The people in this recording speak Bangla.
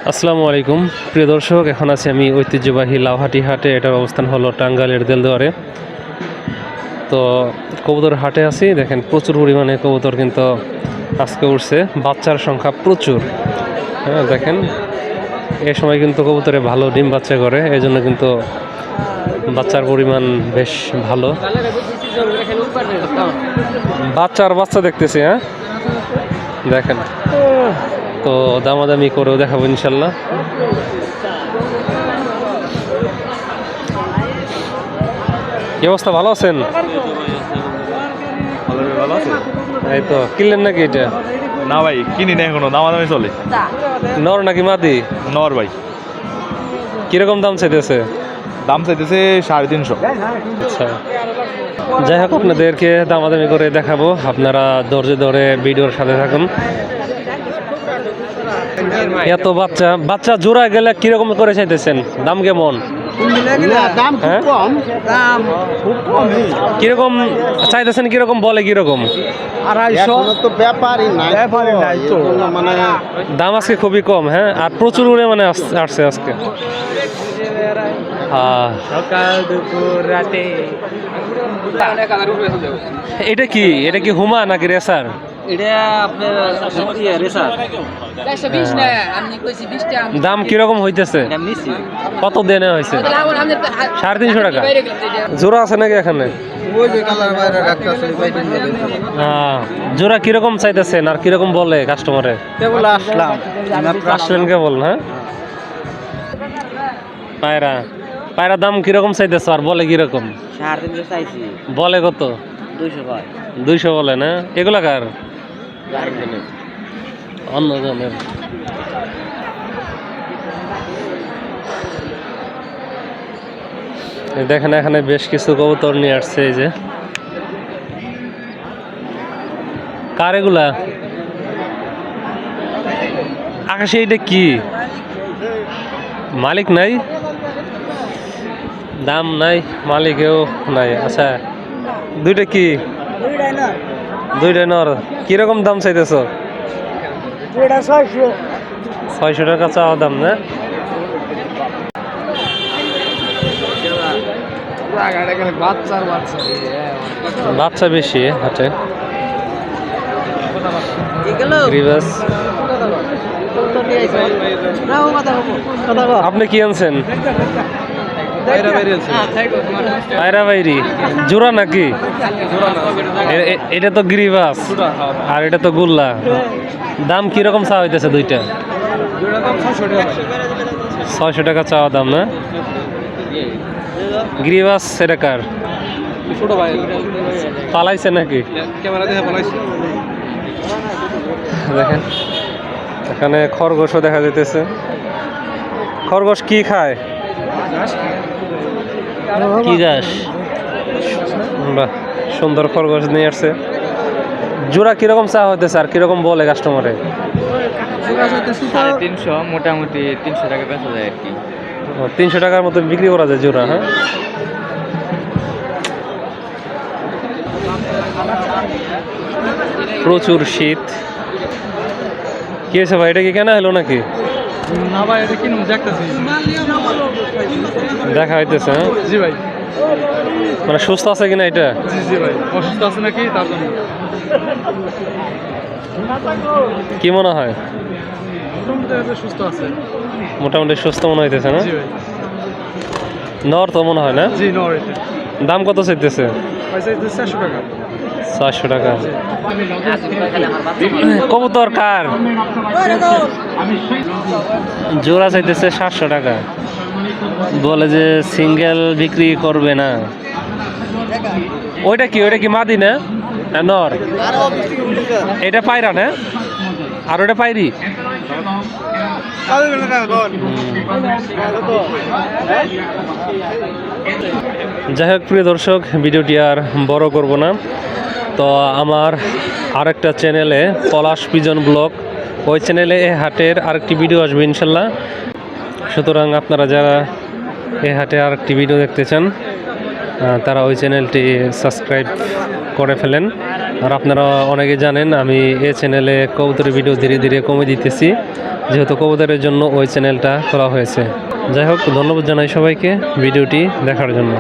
আসসালামু আলাইকুম প্রিয় দর্শক, এখন আছি আমি ঐতিহ্যবাহী লাউহাটি হাটে। এটার অবস্থান হলো টাঙ্গাইলের দেলদুয়ারে। তো কবুতর হাটে আছি, দেখেন প্রচুর পরিমাণে কবুতর কিন্তু আজকে উঠছে। বাচ্চার সংখ্যা প্রচুর। হ্যাঁ দেখেন, এ সময় কিন্তু কবুতরে ভালো ডিম বাচ্চা করে, এই জন্য কিন্তু বাচ্চার পরিমাণ বেশ ভালো। বাচ্চা দেখতেছি। হ্যাঁ দেখেন, তো দামাদামি করেও দেখাবো ইনশাল্লাহ। কি অবস্থা, ভালো আছেন? ভালো আছে? এই তো কিনলেন নাকি এটা? না ভাই, কিনি না এখনো, দামাদামি চলে। নর নাকি মাদি? নর ভাই। কিরকম দাম চাইতেছে? দাম চাইতেছে 350। আচ্ছা, যাই হোক আপনাদেরকে দামাদামি করে দেখাবো, আপনারা ধৈর্য ধরে ভিডিওর সাথে থাকুন। এত বাচ্চা জোড়া গেলে কিরকম করে চাইতেছেন? দাম কেমন? হ্যাঁ? কিরকম চাইতেছেন? কিরকম বলে? কিরকম দাম আজকে খুবই কম। হ্যাঁ, আর প্রচুর মানে আসছে আজকে। সকাল দুপুর রাতে। এটা কি হুমা নাকি রেসার? এটা আপনার রেসার। দাম কিরকম হইতেছে? কত দেনে হয়েছে? 350 টাকা জোড়া আছে নাকি এখানে? জোড়া কিরকম চাইতেছেন আর কিরকম বলে কাস্টমারে? আসলেন কেবল? হ্যাঁ, পায়রা দাম কিরকম চাইতেছ আর বলে কিরকম? বলে কত? 200 বলে না? এগুলা কার? অন্য জনের। দেখেন এখানে বেশ কিছু কবুতর নিয়ে আসছে। এই যে কার এগুলা? আকাশে এটা কি? মালিক নাই, দাম নাই, মালিকেও নাই। আচ্ছা, দুইটা কি? দুইটা নর। কিরকম দাম চাইতেছ? 600 টাকা চাওয়া দাম না? বাচ্চা বেশি হাটে। আপনি কি আনছেন? পায়রা বাইরি জোড়া নাকি? এটা তো গিরিবাস আর এটা তো গুল্লা। দাম কিরকম চাওয়া হইতেছে দুইটা? 600 টাকা চাওয়া দাম না? গিরিবাস এটা কার? পালাইছে নাকি? দেখেন এখানে খরগোশও দেখা যাইতেছে। খরগোশ কি খায়? কি ঘাস? বাহ, সুন্দর খরগোশ নিয়ে আসছে। জোড়া কিরকম চা হইতেছে আর কিরকম বলে কাস্টমারে? 350, মোটামুটি 300 টাকা বেচা যায় আর কি। 300 টাকার মতো বিক্রি করা যায় জোড়া। হ্যাঁ, প্রচুর শীত। কি হয়েছে ভাই, এটা কি কেনা হলো নাকি? না ভাই, এটা কিনুম দেখতেছি। দেখা হইতেছে। হ্যাঁ জি ভাই। মানে সুস্থ আছে কিনা এটা? জি জি ভাই, অসুস্থ আছে নাকি তার জন্য। কি মনে হয়? সুস্থ আছে, মোটামুটি সুস্থ মনে হইতেছে না? জি ভাই। নর তো মনে হয় না? জি নর। এটা দাম কত চাইতেছে? 400 টাকা। 400 টাকা। কবুতর কার? জোড়া চাইতেছে 700 টাকা। বলে যে সিঙ্গেল বিক্রি করবে না। ওইটা কি মাদি না নর? এটা পায়রা না? আর ওটা পায়রি? যাই হোক প্রিয় দর্শক, ভিডিওটি আর বড় করব না। তো আমার আরেকটা চ্যানেলে পলাশ পিজন ব্লগ, ওই চ্যানেলে এই হাটের আরেকটি ভিডিও আসবে ইনশাল্লাহ। সুতরাং আপনারা যারা এই হাটে আরেকটি ভিডিও দেখতে চান তারা ওই চ্যানেলটি সাবস্ক্রাইব করে ফেলেন। আর আপনারা অনেকে জানেন আমি এই চ্যানেলে কবুতরের ভিডিও ধীরে ধীরে কমে দিতেছি, যেহেতু কবুতরের জন্য ওই চ্যানেলটা খোলা হয়েছে। যাই হোক, ধন্যবাদ জানাই সবাইকে ভিডিওটি দেখার জন্য।